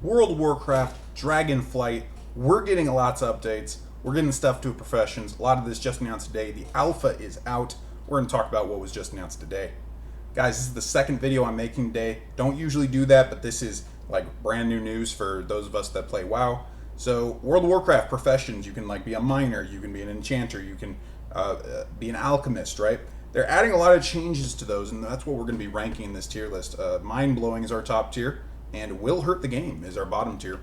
World of Warcraft, Dragonflight. We're getting lots of updates. We're getting stuff to professions. A lot of this just announced today. The alpha is out. We're going to talk about what was just announced today. Guys, this is the second video I'm making today. Don't usually do that, but this is like brand new news for those of us that play WoW. So, World of Warcraft professions, you can like be a miner, you can be an enchanter, you can be an alchemist, right? They're adding a lot of changes to those, and that's what we're going to be ranking in this tier list. Mind blowing is our top tier, and will hurt the game is our bottom tier.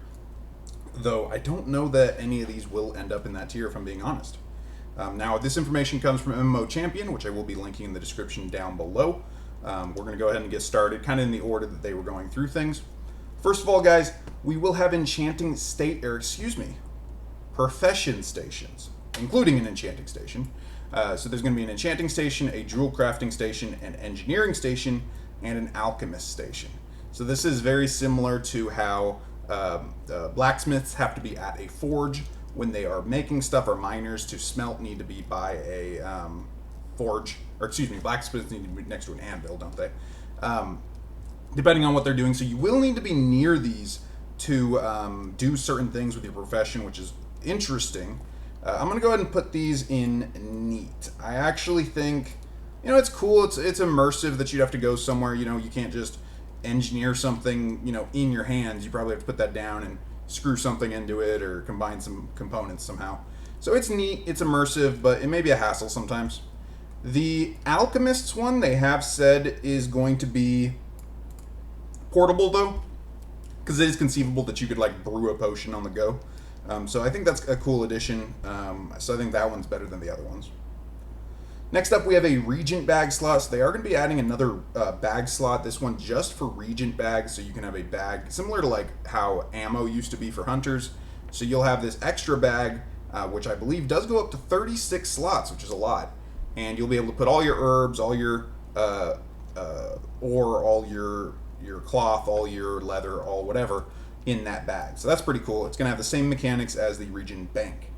Though I don't know that any of these will end up in that tier, if I'm being honest. Now, this information comes from MMO Champion, which I will be linking in the description down below. We're going to go ahead and get started, kind of in the order that they were going through things. First of all, guys, we will have profession stations, including an enchanting station. So there's going to be an enchanting station, a jewel crafting station, an engineering station, and an alchemist station. So this is very similar to how blacksmiths have to be at a forge when they are making stuff, or miners to smelt need to be by a forge, or excuse me, blacksmiths need to be next to an anvil, don't they? Depending on what they're doing. So you will need to be near these to do certain things with your profession, which is interesting. I'm going to go ahead and put these in neat. I actually think, it's cool. It's immersive that you'd have to go somewhere. You can't just engineer something, in your hands. You probably have to put that down and screw something into it or combine some components somehow. So it's neat, it's immersive, but it may be a hassle sometimes. The Alchemist's one, they have said, is going to be portable, though, because it is conceivable that you could, brew a potion on the go. So I think that's a cool addition. So I think that one's better than the other ones. Next up, we have a Regent Bag Slots. They are going to be adding another bag slot, this one just for Regent Bags, so you can have a bag, similar to how ammo used to be for hunters. So you'll have this extra bag, which I believe does go up to 36 slots, which is a lot. And you'll be able to put all your herbs, all your ore, all your cloth, all your leather, all whatever, in that bag. So that's pretty cool. It's going to have the same mechanics as the Regent Bank.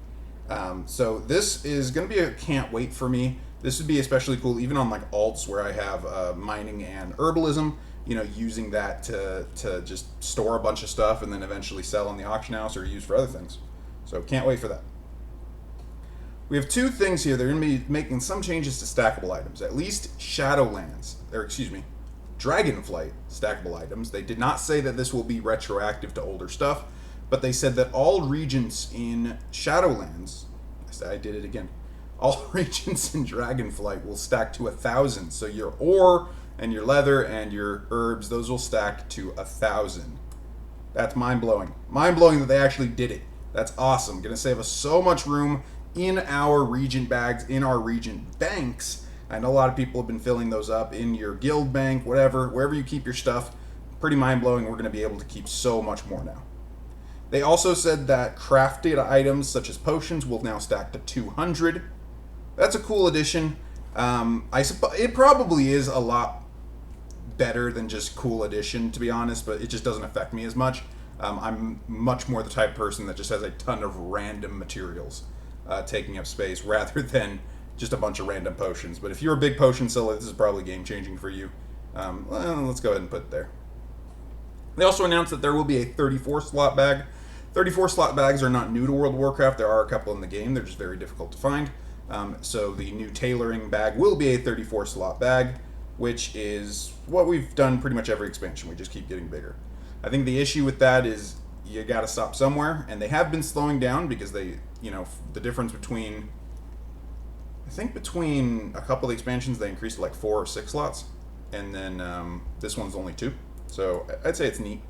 So this is going to be a can't wait for me. This would be especially cool even on alts where I have mining and herbalism, using that to just store a bunch of stuff and then eventually sell on the auction house or use for other things. So can't wait for that. We have two things here. They're going to be making some changes to stackable items, at least Shadowlands, Dragonflight stackable items. They did not say that this will be retroactive to older stuff, but they said that all regions in Shadowlands, I did it again, all regions in Dragonflight will stack to 1,000. So your ore and your leather and your herbs, those will stack to 1,000. That's mind-blowing. Mind-blowing that they actually did it. That's awesome. Going to save us so much room in our Regent bags, in our Regent banks. I know a lot of people have been filling those up in your guild bank, whatever, wherever you keep your stuff. Pretty mind-blowing. We're going to be able to keep so much more now. They also said that crafted items such as potions will now stack to 200. That's a cool addition. I suppose it probably is a lot better than just cool addition, to be honest, but it just doesn't affect me as much. I'm much more the type of person that just has a ton of random materials taking up space rather than just a bunch of random potions. But if you're a big potion seller, this is probably game-changing for you. Well, let's go ahead and put it there. They also announced that there will be a 34-slot bag. 34-slot bags are not new to World of Warcraft. There are a couple in the game. They're just very difficult to find. So the new Tailoring Bag will be a 34-slot bag, which is what we've done pretty much every expansion. We just keep getting bigger. I think the issue with that is you got to stop somewhere, and they have been slowing down because they, the difference between, I think between a couple of the expansions, they increased to 4 or 6 slots, and then this one's only 2. So I'd say it's neat.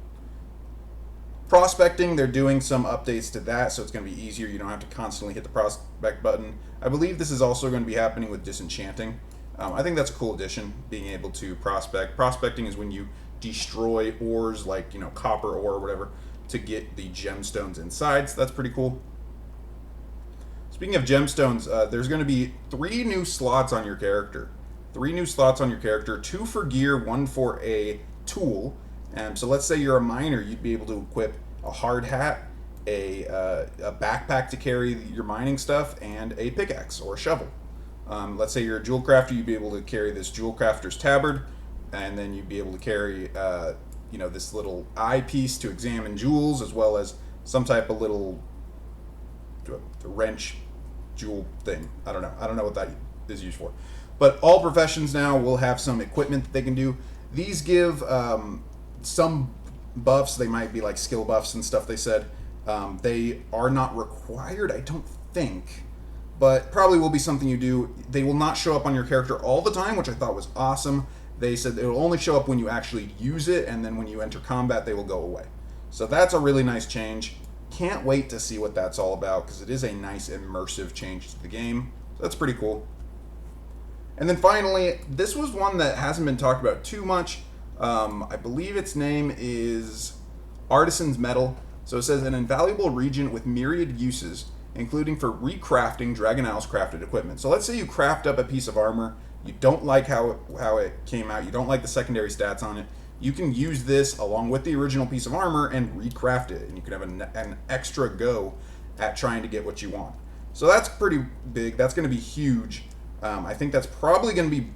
Prospecting, they're doing some updates to that, so it's going to be easier. You don't have to constantly hit the prospect button. I believe this is also going to be happening with disenchanting. I think that's a cool addition, being able to prospect. Prospecting is when you destroy ores like, copper ore or whatever to get the gemstones inside, so that's pretty cool. Speaking of gemstones, there's going to be 3 new slots on your character. 3 new slots on your character, 2 for gear, 1 for a tool. So let's say you're a miner, you'd be able to equip a hard hat, a backpack to carry your mining stuff, and a pickaxe or a shovel. Let's say you're a jewel crafter, you'd be able to carry this jewel crafter's tabard, and then you'd be able to carry you know, this little eyepiece to examine jewels, as well as some type of little wrench jewel thing. I don't know what that is used for. But all professions now will have some equipment that they can do. These give some buffs. They might be like skill buffs and stuff, they said. They are not required, I don't think, but probably will be something you do. They will not show up on your character all the time, which I thought was awesome. They said it will only show up when you actually use it, and then when you enter combat, they will go away. So that's a really nice change. Can't wait to see what that's all about, because it is a nice immersive change to the game. So that's pretty cool. And then finally, this was one that hasn't been talked about too much. I believe its name is Artisan's Metal. So it says an invaluable regent with myriad uses, including for recrafting Dragon Isle's crafted equipment. So let's say you craft up a piece of armor, you don't like how it came out, you don't like the secondary stats on it, you can use this along with the original piece of armor and recraft it, and you can have an extra go at trying to get what you want. So that's pretty big. That's going to be huge. I think that's probably going to be,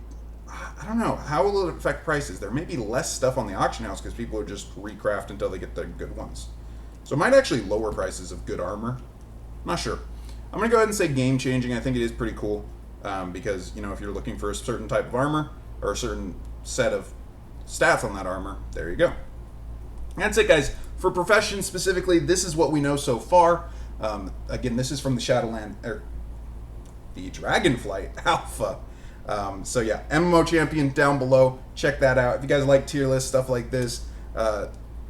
I don't know, how will it affect prices? There may be less stuff on the auction house because people are just recraft until they get the good ones. So it might actually lower prices of good armor. Not sure. I'm going to go ahead and say game changing. I think it is pretty cool because, you know, if you're looking for a certain type of armor or a certain set of stats on that armor, there you go. That's it, guys. For professions specifically, this is what we know so far. Again, this is from the the Dragonflight Alpha. So yeah, MMO Champion down below. Check that out. If you guys like tier list stuff like this,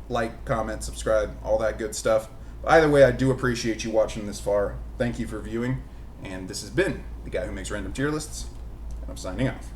like, comment, subscribe, all that good stuff. But either way, I do appreciate you watching this far. Thank you for viewing. And this has been the guy who makes random tier lists. And I'm signing off.